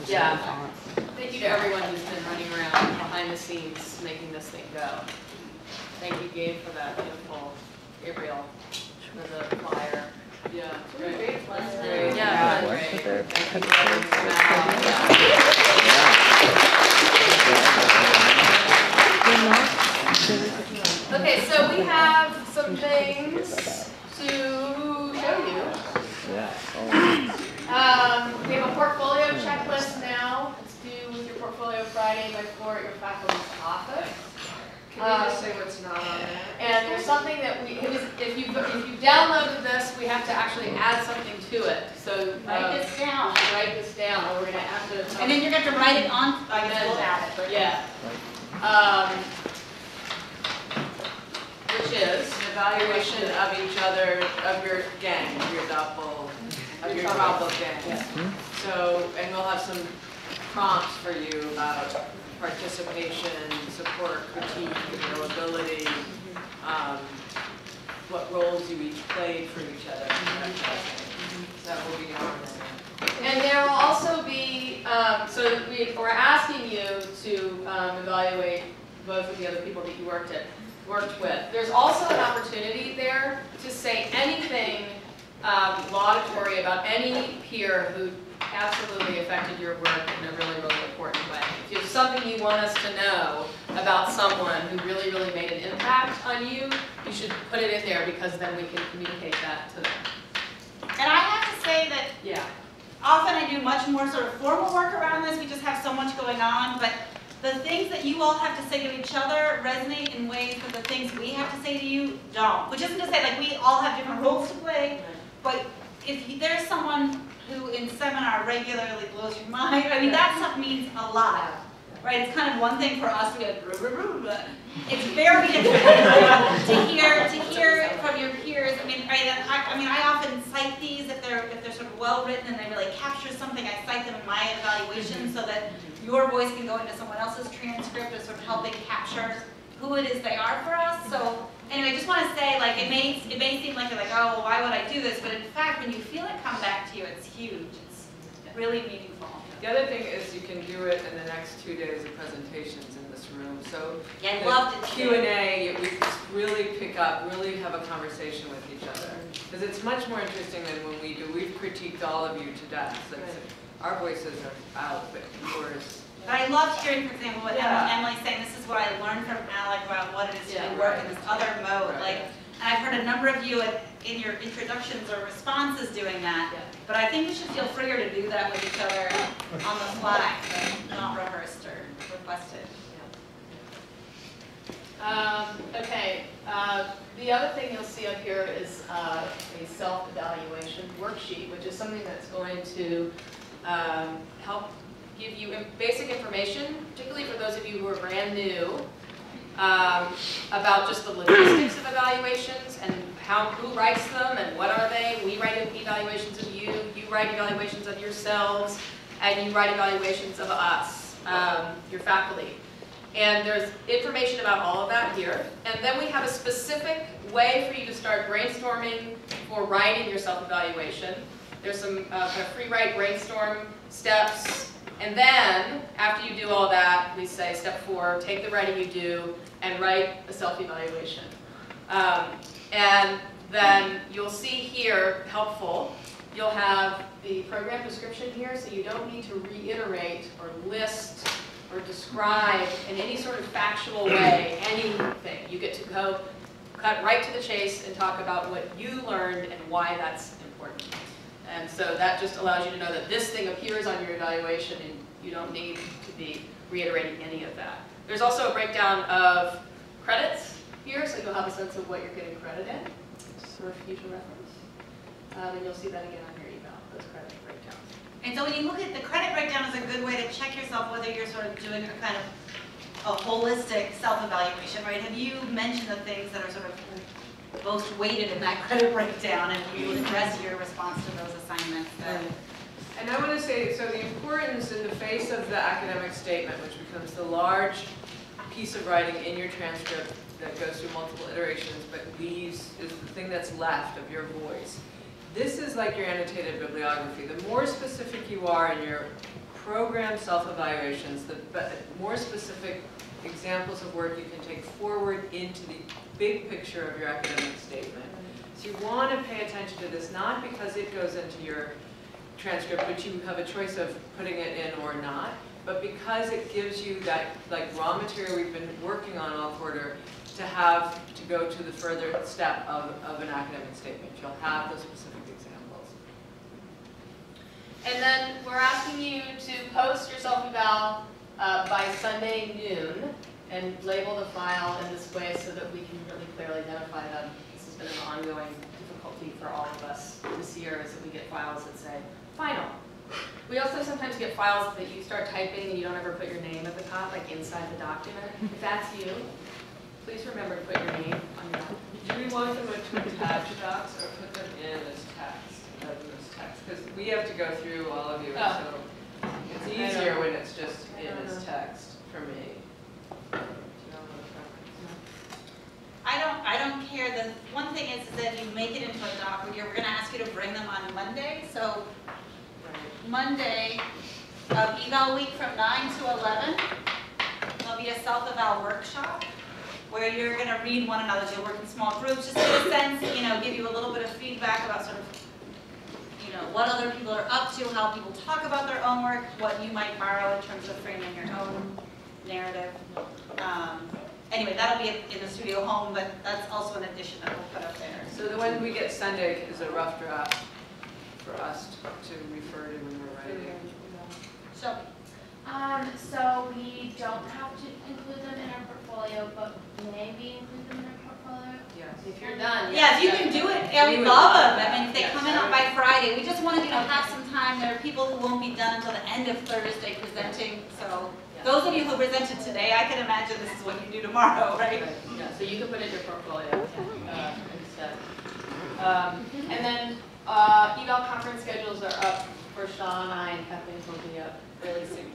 Yeah. Thank you to everyone who's been running around behind the scenes making this thing go. Thank you, Gabe, for that beautiful Gabriel for the flyer. Yeah, great. That's great. Yeah, that's great. Thank you. Okay, so we have some things to show you. We have a portfolio checklist now. It's due with your portfolio Friday by 4 at your faculty's office. Can you just say what's not on there? And there's something that if you downloaded this, we have to actually add something to it. So write this down. Write this down, or we're going to have to. And then you're going to have to write it on. I guess we'll add it. But yeah. Which is an evaluation of each other, of your gang, of your doppel, of your doppelgang. Yeah. So, and we'll have some prompts for you about participation, support, critique, availability, what roles you each played for each other. That will be on there. And there will also be, so we're asking you to evaluate both of the other people that you worked with. There's also an opportunity there to say anything laudatory about any peer who absolutely affected your work in a really, really important way. If you have something you want us to know about someone who really, really made an impact on you, you should put it in there because then we can communicate that to them. And I have to say that often I do much more sort of formal work around this. We just have so much going on, but the things that you all have to say to each other resonate in ways that the things we have to say to you don't. Which isn't to say like we all have different roles to play, but if there's someone who in seminar regularly blows your mind, I mean that stuff means a lot, right? It's kind of one thing for us to go, it's very interesting to hear from your peers. I mean, I often cite these if they're sort of well written and they really capture something. I cite them in my evaluation so that your voice can go into someone else's transcript as sort of helping capture who it is they are for us. So anyway, I just want to say, like, it may seem like you're like, oh, why would I do this? But in fact, when you feel it come back to you, it's huge. It's really meaningful. The other thing is you can do it in the next 2 days of presentations in this room. So yeah, I loved it. Q&A, we just really pick up, really have a conversation with each other. Because it's much more interesting than when we do. We've critiqued all of you to death. Like, our voices are out, but yours. But I loved hearing, for example, what Emily's saying. This is what I learned from Alec about what it is to do work in this other mode. Like, and I've heard a number of you in your introductions or responses doing that. But I think we should feel freer to do that with each other on the fly, not rehearsed or requested. Okay. The other thing you'll see up here is a self-evaluation worksheet, which is something that's going to help give you basic information, particularly for those of you who are brand new, about just the logistics of evaluations and who writes them and what are they. We write evaluations of you, you write evaluations of yourselves, and you write evaluations of us, your faculty. And there's information about all of that here. And then we have a specific way for you to start brainstorming for writing your self-evaluation. There's some kind of free write brainstorm steps. And then, after you do all that, we say step 4, take the writing you do and write a self-evaluation. And then you'll see here, helpful, you'll have the program description here, so you don't need to reiterate or list or describe in any sort of factual way anything. You get to go cut right to the chase and talk about what you learned and why that's important. And so that just allows you to know that this thing appears on your evaluation and you don't need to be reiterating any of that. There's also a breakdown of credits here, so you'll have a sense of what you're getting credit in for future reference. And you'll see that again on your email, those credit breakdowns. And so when you look at the credit breakdown is a good way to check yourself whether you're sort of doing a kind of a holistic self-evaluation, right? Have you mentioned the things that are sort of most weighted in that credit breakdown and you address your response to those assignments? And I want to say, so the importance in the face of the academic statement, which becomes the large piece of writing in your transcript that goes through multiple iterations, but leaves is the thing that's left of your voice. This is like your annotated bibliography. The more specific you are in your program self-evaluations, but more specific examples of work you can take forward into the big picture of your academic statement. So you want to pay attention to this, not because it goes into your transcript, but you have a choice of putting it in or not, but because it gives you that like raw material we've been working on all quarter to have to go to the further step of an academic statement. You'll have those specific examples. And then we're asking you to post your self-eval by Sunday noon and label the file in this way so that we can really clearly identify them. This has been an ongoing difficulty for all of us this year is that we get files that say final. We also sometimes get files that you start typing and you don't ever put your name at the top, like inside the document. If that's you, please remember to put your name on your document. Do we want them to attach docs or put them in as text? Because we have to go through all of you, so it's easier when it's just in as text for me. Do you know what preference? I don't care. The one thing is that you make it into a doc. We're going to ask you to bring them on Monday. So Monday of eval week from 9 to 11, there'll be a self-eval workshop where you're going to read one another's. You'll work in small groups, just get a sense, give you a little bit of feedback about sort of, what other people are up to, how people talk about their own work, what you might borrow in terms of framing your own narrative. Anyway, that'll be in the studio home, but that's also an addition that we'll put up there. So the one we get Sunday is a rough draft for us to refer to when we're writing. So, So we don't have to include them in our portfolio, but maybe include them in our portfolio. Yes. If you're done. yeah, if you can do it, yeah, we love them. I mean, if they come in by Friday, we just wanted you to have some time. There are people who won't be done until the end of Thursday presenting, so those of you who presented today, I can imagine this is what you do tomorrow, right? Yeah, so you can put it in your portfolio instead. And then eval conference schedules are up for Sean, I, and Kathleen will be up really soon.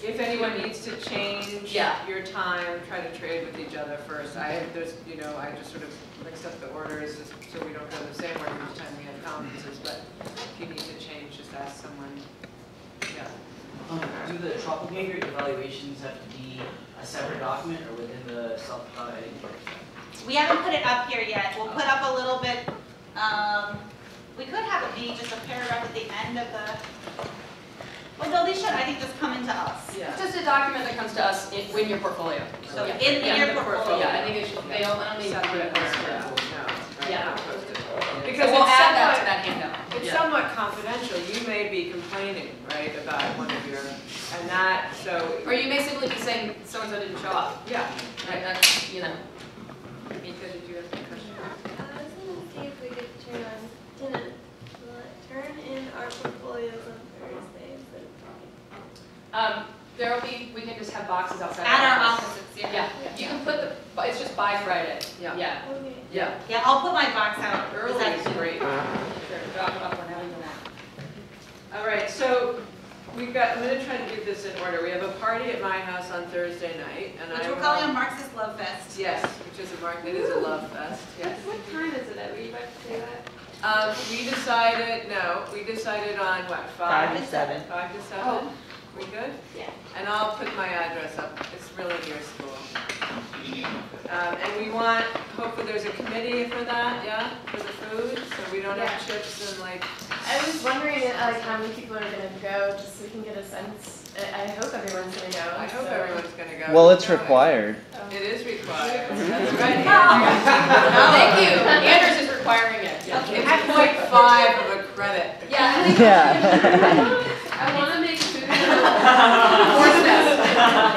If anyone needs to change your time, try to trade with each other first. I just sort of mixed up the orders just so we don't go the same order each time we have conferences, but if you need to change, just ask someone. Yeah. Do the Tropagator evaluations have to be a separate document or within the self-editing? We haven't put it up here yet. We'll put up a little bit, we could have it be just a paragraph at the end of the, well, no, they should, I think, just come into us. Yeah. It's just a document that comes to us in your portfolio. So yeah. in your portfolio. Yeah, I think it should, I don't need to do it. Yeah. Because so we'll it's add that to that handout. It's somewhat confidential. You may be complaining, right, about one of your, and that, so. Or you may simply be saying so-and-so didn't show up. Yeah. Right, that's, Mika, did you have a question? I was going to see if we could turn in our portfolios on Thursdays. There'll be, we can just have boxes outside. At our offices, yeah. Yeah, you can put the, it's just by Friday. Yeah. Yeah. Okay. Yeah. Yeah, I'll put my box out. Early is great. Sure, drop it off whenever you want. All right, so I'm going to try to do this in order. We have a party at my house on Thursday night, and Which we're calling a Marxist Love Fest. Yes, which is it is a love fest. Yes. What time is it? Were you about to say that? We decided on what, 5 to 7. 5 to 7. Oh. We good? Yeah. And I'll put my address up. It's really near school. And we want, hopefully there's a committee for that, yeah, for the food, so we don't have chips and like. I was wondering how many people are going to go, just so we can get a sense. I hope everyone's going to go. I hope everyone's going to go. Well, it's required. It is required. That's right. Thank you. Anders is requiring it. Yeah. It's 0.5 of a credit. Yeah, I think Yeah. I want to make food. Force Fest.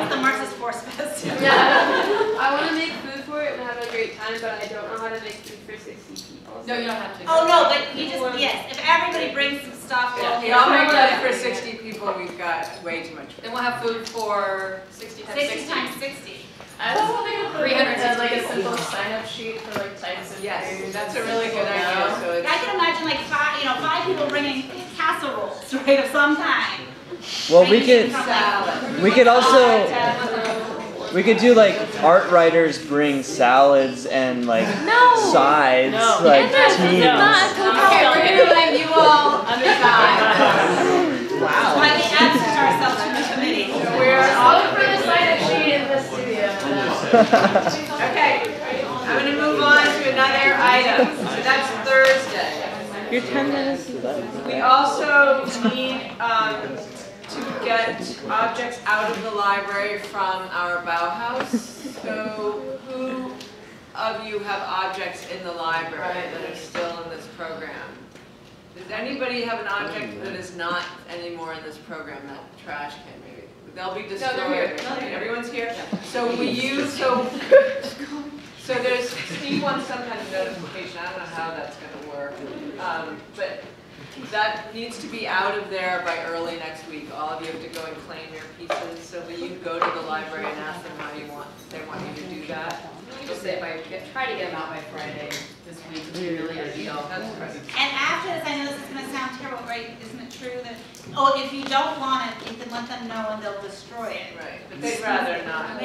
It's the Marxist Force Fest. Yeah. I want to make food for it and have a great time, but I don't know how to make food for 60 people. No, you don't have to. Oh, no, but you just, yes, if everybody brings some stuff, we'll Yeah, I'll make that for 60 people. We've got way too much food. Then we'll have food for 60 times 60 times 60. I was hoping to put 360 like a people. simple sign-up sheet for types of Yes, food. that's a really good idea. So Yeah, I can imagine like five people bringing casseroles, right, of some kind. Well, we Ranging could from, like, we could also to- we could do like art writers bring salads and like sides No. like Anders, teams. it's not a Okay, we're going to let you all decide. Why they asked Okay, I'm gonna move on to another item, so that's Thursday. Your 10 minutes is up. We also need to get objects out of the library from our Bauhaus. So who of you have objects in the library that are still in this program? Does anybody have an object that is not anymore in this program, that trash can maybe? They'll be destroyed. No, they're here. Okay, everyone's here? So we use, so there's, Steve wants some kind of notification, I don't know how that's gonna work. But that needs to be out of there by early next week. All of you have to go and claim your pieces. So will you go to the library and ask them how you want, they want you to do that? Let me just say, if I try to get them out by Friday this week, would be really ideal. That's right. And after this, I know this is gonna sound terrible, right? Isn't it true that, oh, if you don't want it, you can let them know and they'll destroy it? Right, but they'd rather not.